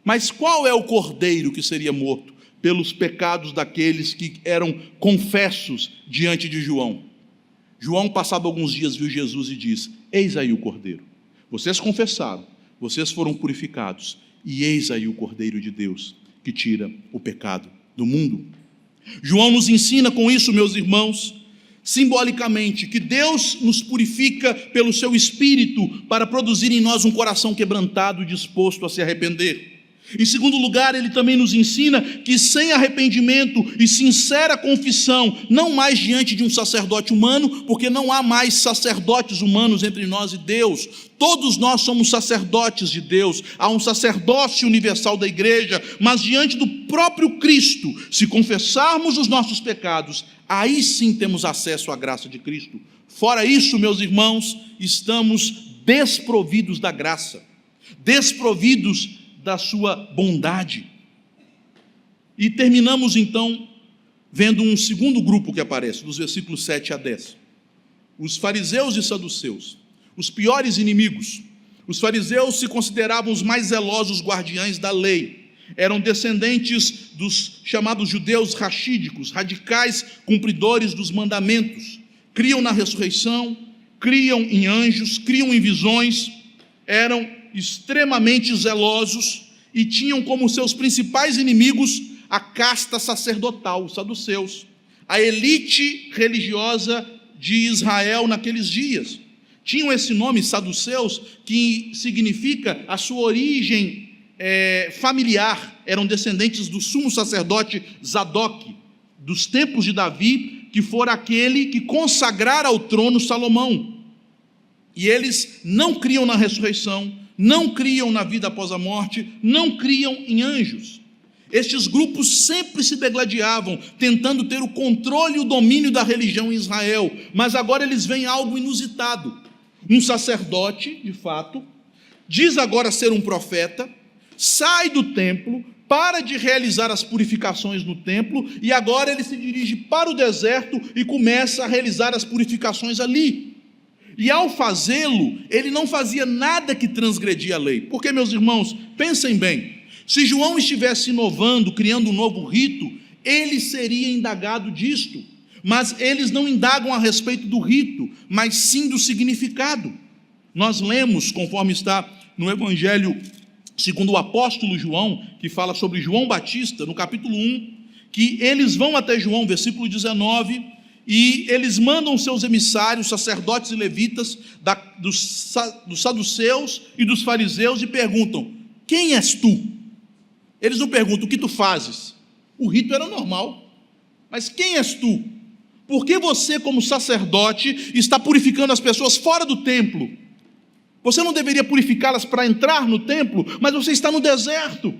Speaker 1: Mas qual é o cordeiro que seria morto pelos pecados daqueles que eram confessos diante de João? João, passado alguns dias, viu Jesus e diz: eis aí o cordeiro. Vocês confessaram, vocês foram purificados, e eis aí o cordeiro de Deus que tira o pecado do mundo. João nos ensina com isso, meus irmãos, simbolicamente, que Deus nos purifica pelo seu Espírito para produzir em nós um coração quebrantado, disposto a se arrepender. Em segundo lugar, ele também nos ensina que sem arrependimento e sincera confissão, não mais diante de um sacerdote humano, porque não há mais sacerdotes humanos entre nós e Deus, todos nós somos sacerdotes de Deus, há um sacerdócio universal da igreja, mas diante do próprio Cristo, se confessarmos os nossos pecados, aí sim temos acesso à graça de Cristo. Fora isso, meus irmãos, estamos desprovidos da graça, desprovidos da sua bondade. E terminamos então vendo um segundo grupo que aparece, dos versículos 7 a 10. Os fariseus e saduceus, os piores inimigos. Os fariseus se consideravam os mais zelosos guardiães da lei. Eram descendentes dos chamados judeus rachídicos, radicais cumpridores dos mandamentos. Criam na ressurreição, criam em anjos, criam em visões, eram extremamente zelosos e tinham como seus principais inimigos a casta sacerdotal, os saduceus, a elite religiosa de Israel naqueles dias. Tinham esse nome, saduceus, que significa a sua origem familiar. Eram descendentes do sumo sacerdote Zadok, dos tempos de Davi, que fora aquele que consagrara ao trono Salomão. E eles não criam na ressurreição, não criam na vida após a morte, não criam em anjos. Estes grupos sempre se degladiavam, tentando ter o controle e o domínio da religião em Israel, mas agora eles veem algo inusitado. Um sacerdote, de fato, diz agora ser um profeta, sai do templo, para de realizar as purificações no templo, e agora ele se dirige para o deserto e começa a realizar as purificações ali. E ao fazê-lo, ele não fazia nada que transgredia a lei. Porque, meus irmãos, pensem bem, se João estivesse inovando, criando um novo rito, ele seria indagado disto. Mas eles não indagam a respeito do rito, mas sim do significado. Nós lemos, conforme está no Evangelho segundo o apóstolo João, que fala sobre João Batista, no capítulo 1, que eles vão até João, versículo 19, e eles mandam seus emissários, sacerdotes e levitas, dos saduceus e dos fariseus, e perguntam: quem és tu? Eles não perguntam: o que tu fazes? O rito era normal, mas quem és tu? Por que você, como sacerdote, está purificando as pessoas fora do templo? Você não deveria purificá-las para entrar no templo, mas você está no deserto.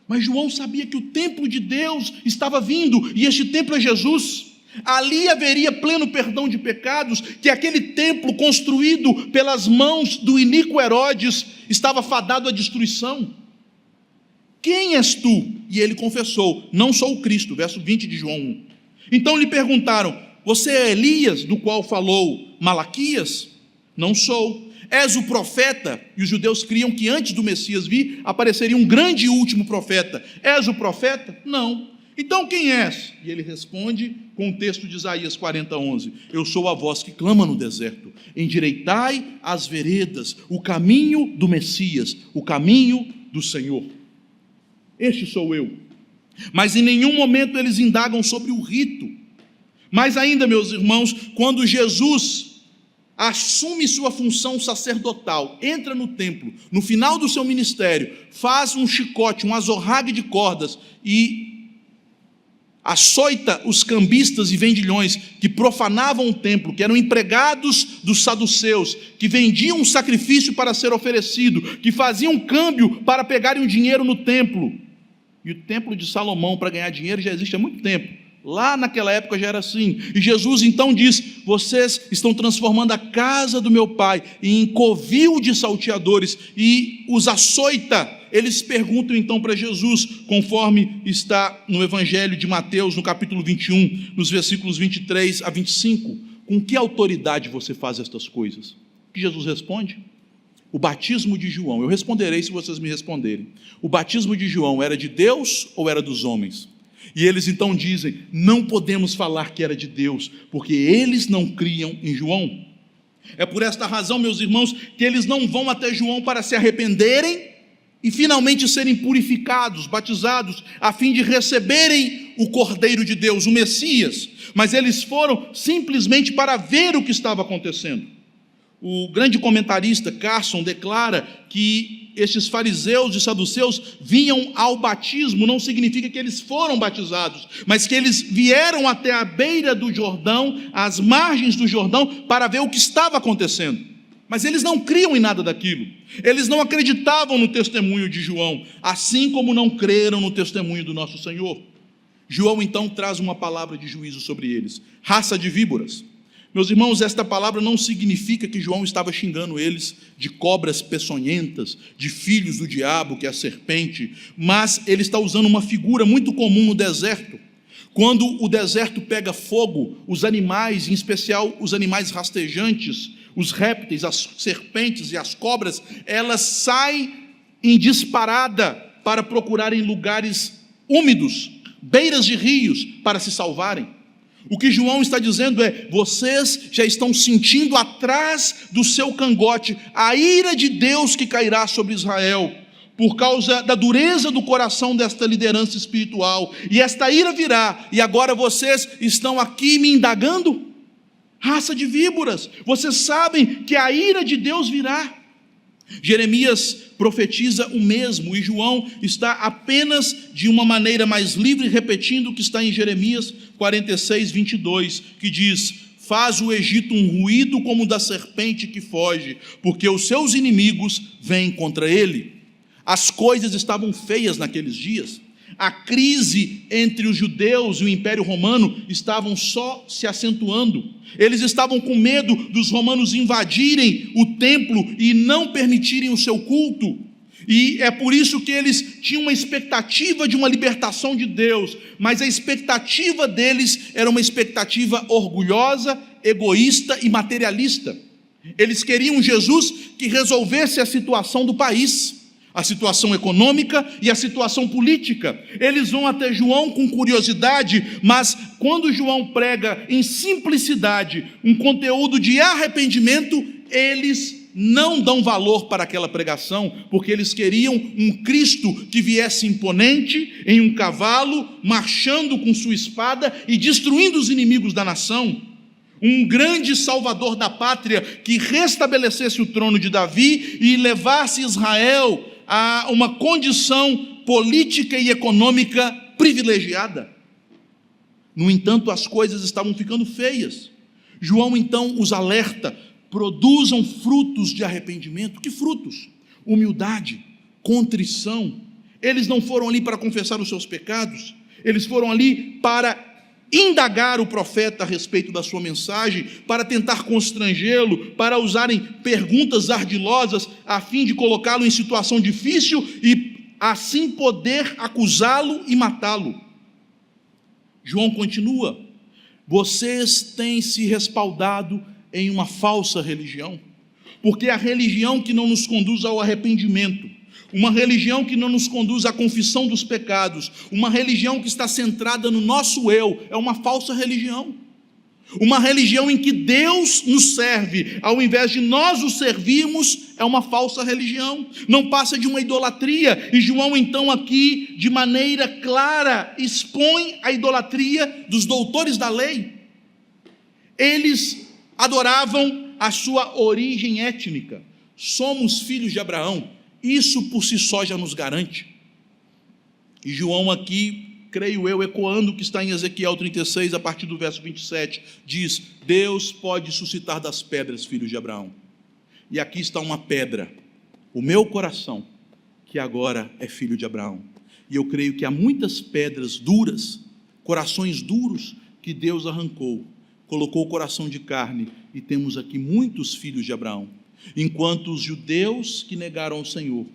Speaker 1: Mas João sabia que o templo de Deus estava vindo, e este templo é Jesus. Ali haveria pleno perdão de pecados, que aquele templo construído pelas mãos do iníquo Herodes estava fadado à destruição. Quem és tu? E ele confessou: não sou o Cristo, verso 20 de João 1. Então lhe perguntaram: você é Elias, do qual falou Malaquias? Não sou. És o profeta? E os judeus criam que antes do Messias vir, apareceria um grande e último profeta. És o profeta? Não. Então quem és? E ele responde com o texto de Isaías 40:11. Eu sou a voz que clama no deserto: endireitai as veredas, o caminho do Messias, o caminho do Senhor. Este sou eu. Mas em nenhum momento eles indagam sobre o rito. Mais ainda, meus irmãos, quando Jesus assume sua função sacerdotal, entra no templo, no final do seu ministério, faz um chicote, um azorrague de cordas e açoita os cambistas e vendilhões que profanavam o templo, que eram empregados dos saduceus, que vendiam um sacrifício para ser oferecido, que faziam câmbio para pegarem o dinheiro no templo. E o templo de Salomão, para ganhar dinheiro, já existe há muito tempo. Lá naquela época já era assim. E Jesus então diz: vocês estão transformando a casa do meu pai em covil de salteadores, e os açoita. Eles perguntam então para Jesus, conforme está no Evangelho de Mateus, no capítulo 21, nos versículos 23 a 25, com que autoridade você faz estas coisas? O que Jesus responde? O batismo de João, eu responderei se vocês me responderem. O batismo de João era de Deus ou era dos homens? E eles então dizem: não podemos falar que era de Deus, porque eles não criam em João. É por esta razão, meus irmãos, que eles não vão até João para se arrependerem e finalmente serem purificados, batizados, a fim de receberem o Cordeiro de Deus, o Messias. Mas eles foram simplesmente para ver o que estava acontecendo. O grande comentarista Carson declara que estes fariseus e saduceus vinham ao batismo, não significa que eles foram batizados, mas que eles vieram até a beira do Jordão, às margens do Jordão, para ver o que estava acontecendo. Mas eles não criam em nada daquilo. Eles não acreditavam no testemunho de João, assim como não creram no testemunho do nosso Senhor. João então traz uma palavra de juízo sobre eles: raça de víboras. Meus irmãos, esta palavra não significa que João estava xingando eles de cobras peçonhentas, de filhos do diabo, que é a serpente, mas ele está usando uma figura muito comum no deserto. Quando o deserto pega fogo, os animais, em especial os animais rastejantes, os répteis, as serpentes e as cobras, elas saem em disparada para procurarem lugares úmidos, beiras de rios, para se salvarem. O que João está dizendo é: vocês já estão sentindo atrás do seu cangote a ira de Deus que cairá sobre Israel, por causa da dureza do coração desta liderança espiritual, e esta ira virá, e agora vocês estão aqui me indagando? Raça de víboras, vocês sabem que a ira de Deus virá. Jeremias profetiza o mesmo, e João está apenas de uma maneira mais livre repetindo o que está em Jeremias 46, 22, que diz: faz o Egito um ruído como da serpente que foge, porque os seus inimigos vêm contra ele. As coisas estavam feias naqueles dias. A crise entre os judeus e o Império Romano estavam só se acentuando. Eles estavam com medo dos romanos invadirem o templo e não permitirem o seu culto. E é por isso que eles tinham uma expectativa de uma libertação de Deus, mas a expectativa deles era uma expectativa orgulhosa, egoísta e materialista. Eles queriam Jesus que resolvesse a situação do país, a situação econômica e a situação política. Eles vão até João com curiosidade, mas quando João prega em simplicidade um conteúdo de arrependimento, eles não dão valor para aquela pregação, porque eles queriam um Cristo que viesse imponente, em um cavalo, marchando com sua espada e destruindo os inimigos da nação. Um grande salvador da pátria que restabelecesse o trono de Davi e levasse Israel a uma condição política e econômica privilegiada. No entanto, as coisas estavam ficando feias. João então os alerta: produzam frutos de arrependimento. Que frutos? Humildade, contrição. Eles não foram ali para confessar os seus pecados, eles foram ali para indagar o profeta a respeito da sua mensagem, para tentar constrangê-lo, para usarem perguntas ardilosas a fim de colocá-lo em situação difícil e assim poder acusá-lo e matá-lo. João continua: vocês têm se respaldado em uma falsa religião, porque a religião que não nos conduz ao arrependimento, uma religião que não nos conduz à confissão dos pecados, uma religião que está centrada no nosso eu, é uma falsa religião. Uma religião em que Deus nos serve, ao invés de nós o servirmos, é uma falsa religião. Não passa de uma idolatria. E João então aqui, de maneira clara, expõe a idolatria dos doutores da lei. Eles adoravam a sua origem étnica. Somos filhos de Abraão. Isso por si só já nos garante. E João aqui, creio eu, ecoando o que está em Ezequiel 36, a partir do verso 27, diz: Deus pode suscitar das pedras filhos de Abraão. E aqui está uma pedra, o meu coração, que agora é filho de Abraão. E eu creio que há muitas pedras duras, corações duros, que Deus arrancou, colocou o coração de carne, e temos aqui muitos filhos de Abraão. Enquanto os judeus que negaram ao Senhor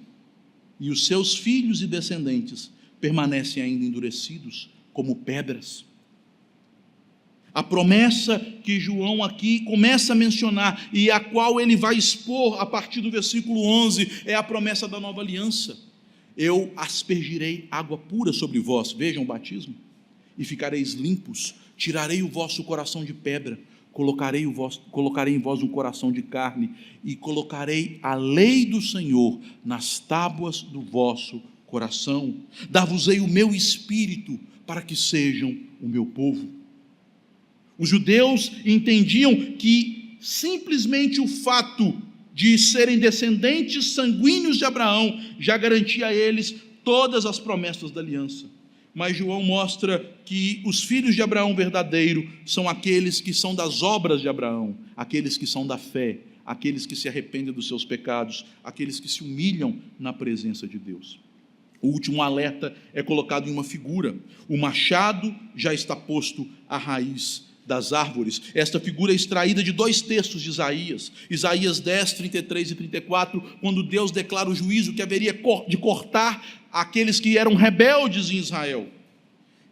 Speaker 1: e os seus filhos e descendentes permanecem ainda endurecidos como pedras. A promessa que João aqui começa a mencionar e a qual ele vai expor a partir do versículo 11 é a promessa da nova aliança. Eu aspergirei água pura sobre vós, vejam o batismo, e ficareis limpos, tirarei o vosso coração de pedra, colocarei em vós um coração de carne, e colocarei a lei do Senhor nas tábuas do vosso coração. Dar-vos-ei o meu espírito, para que sejam o meu povo. Os judeus entendiam que simplesmente o fato de serem descendentes sanguíneos de Abraão já garantia a eles todas as promessas da aliança. Mas João mostra que os filhos de Abraão verdadeiro são aqueles que são das obras de Abraão, aqueles que são da fé, aqueles que se arrependem dos seus pecados, aqueles que se humilham na presença de Deus. O último alerta é colocado em uma figura. O machado já está posto à raiz das árvores. Esta figura é extraída de 2 textos de Isaías, Isaías 10, 33 e 34, quando Deus declara o juízo que haveria de cortar aqueles que eram rebeldes em Israel.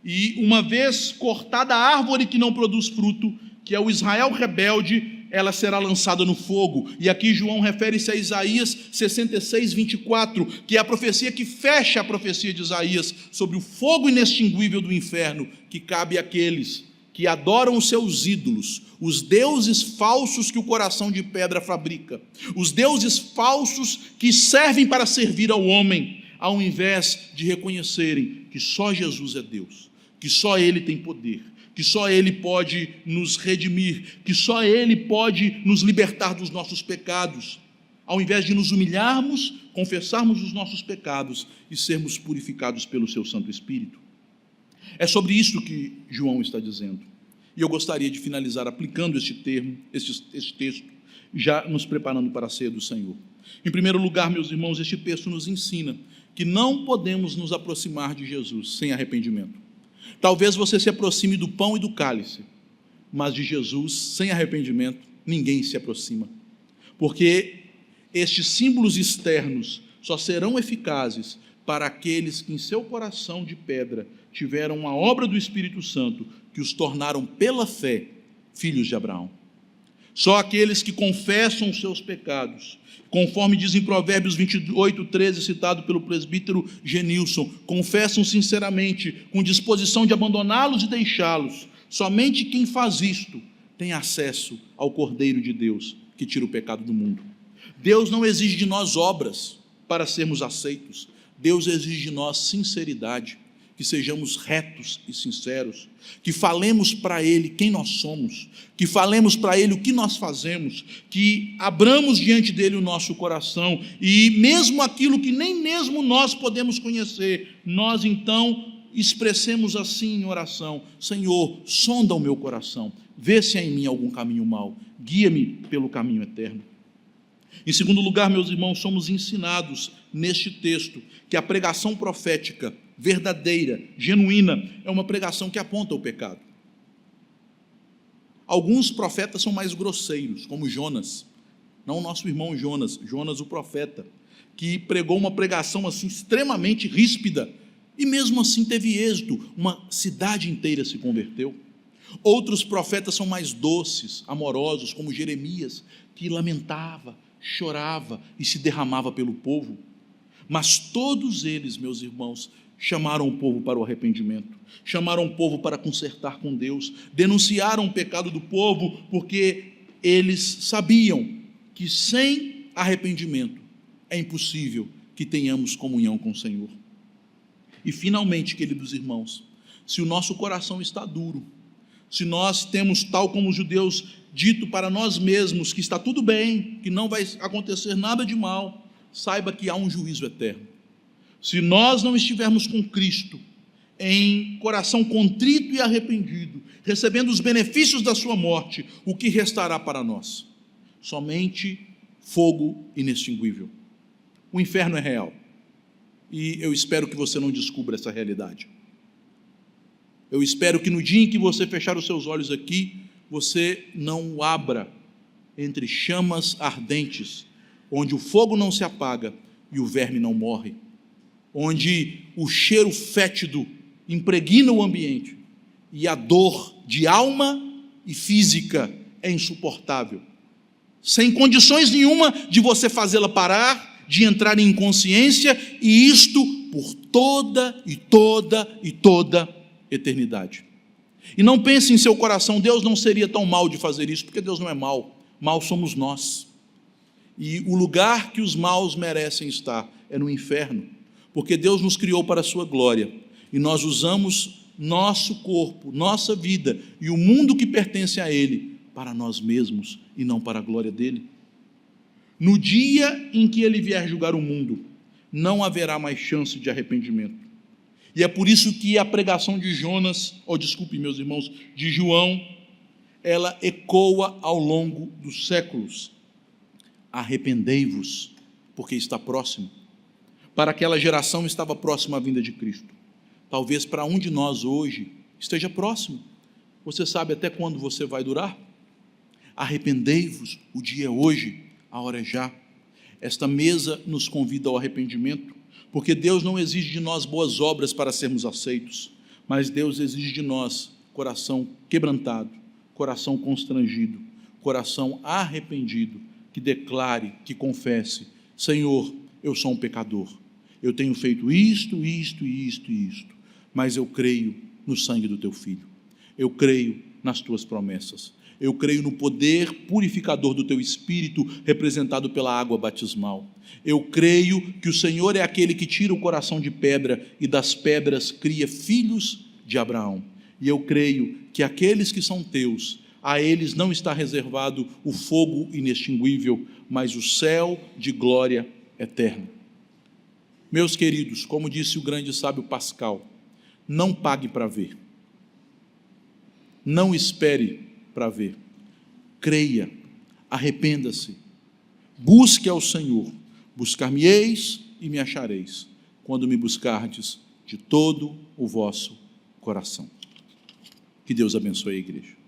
Speaker 1: E uma vez cortada a árvore que não produz fruto, que é o Israel rebelde, ela será lançada no fogo. E aqui João refere-se a Isaías 66, 24, que é a profecia que fecha a profecia de Isaías sobre o fogo inextinguível do inferno, que cabe àqueles que adoram os seus ídolos, os deuses falsos que o coração de pedra fabrica, os deuses falsos que servem para servir ao homem, ao invés de reconhecerem que só Jesus é Deus, que só Ele tem poder, que só Ele pode nos redimir, que só Ele pode nos libertar dos nossos pecados. Ao invés de nos humilharmos, confessarmos os nossos pecados e sermos purificados pelo Seu Santo Espírito. É sobre isso que João está dizendo. E eu gostaria de finalizar aplicando este texto, já nos preparando para a ceia do Senhor. Em primeiro lugar, meus irmãos, este texto nos ensina que não podemos nos aproximar de Jesus sem arrependimento. Talvez você se aproxime do pão e do cálice, mas de Jesus, sem arrependimento, ninguém se aproxima. Porque estes símbolos externos só serão eficazes para aqueles que em seu coração de pedra tiveram uma obra do Espírito Santo que os tornaram pela fé filhos de Abraão. Só aqueles que confessam os seus pecados, conforme diz em Provérbios 28:13, citado pelo presbítero Genilson, confessam sinceramente, com disposição de abandoná-los e deixá-los. Somente quem faz isto tem acesso ao Cordeiro de Deus, que tira o pecado do mundo. Deus não exige de nós obras para sermos aceitos. Deus exige de nós sinceridade, que sejamos retos e sinceros, que falemos para Ele quem nós somos, que falemos para Ele o que nós fazemos, que abramos diante dEle o nosso coração, e mesmo aquilo que nem mesmo nós podemos conhecer, nós então expressemos assim em oração: Senhor, sonda o meu coração, vê se há em mim algum caminho mau, guia-me pelo caminho eterno. Em segundo lugar, meus irmãos, somos ensinados neste texto que a pregação profética verdadeira, genuína, é uma pregação que aponta o pecado. Alguns profetas são mais grosseiros, como Jonas, não o nosso irmão Jonas o profeta, que pregou uma pregação assim extremamente ríspida, e mesmo assim teve êxito, uma cidade inteira se converteu. Outros profetas são mais doces, amorosos, como Jeremias, que lamentava, chorava e se derramava pelo povo. Mas todos eles, meus irmãos, chamaram o povo para o arrependimento, chamaram o povo para consertar com Deus, denunciaram o pecado do povo, porque eles sabiam que sem arrependimento é impossível que tenhamos comunhão com o Senhor. E finalmente, queridos irmãos, se o nosso coração está duro, se nós temos, tal como os judeus, dito para nós mesmos que está tudo bem, que não vai acontecer nada de mal, saiba que há um juízo eterno. Se nós não estivermos com Cristo, em coração contrito e arrependido, recebendo os benefícios da sua morte, o que restará para nós? Somente fogo inextinguível. O inferno é real, e eu espero que você não descubra essa realidade. Eu espero que no dia em que você fechar os seus olhos aqui, você não o abra entre chamas ardentes, onde o fogo não se apaga e o verme não morre, onde o cheiro fétido impregna o ambiente e a dor de alma e física é insuportável, sem condições nenhuma de você fazê-la parar, de entrar em inconsciência, e isto por toda e toda e toda eternidade. E não pense em seu coração: Deus não seria tão mal de fazer isso, porque Deus não é mau, mal somos nós. E o lugar que os maus merecem estar é no inferno, porque Deus nos criou para a sua glória, e nós usamos nosso corpo, nossa vida e o mundo que pertence a Ele para nós mesmos e não para a glória dEle. No dia em que Ele vier julgar o mundo, não haverá mais chance de arrependimento. E é por isso que a pregação de meus irmãos, de João, ela ecoa ao longo dos séculos. Arrependei-vos, porque está próximo. Para aquela geração estava próxima a vinda de Cristo. Talvez para um de nós hoje esteja próximo. Você sabe até quando você vai durar? Arrependei-vos, o dia é hoje, a hora é já. Esta mesa nos convida ao arrependimento, porque Deus não exige de nós boas obras para sermos aceitos, mas Deus exige de nós coração quebrantado, coração constrangido, coração arrependido, que declare, que confesse: Senhor, eu sou um pecador, eu tenho feito isto, mas eu creio no sangue do teu Filho, eu creio nas tuas promessas, eu creio no poder purificador do teu Espírito, representado pela água batismal. Eu creio que o Senhor é aquele que tira o coração de pedra e das pedras cria filhos de Abraão. E eu creio que aqueles que são teus, a eles não está reservado o fogo inextinguível, mas o céu de glória eterna. Meus queridos, como disse o grande sábio Pascal, não pague para ver. Não espere para ver. Creia, arrependa-se, busque ao Senhor. Buscar-me-eis e me achareis, quando me buscardes de todo o vosso coração. Que Deus abençoe a igreja.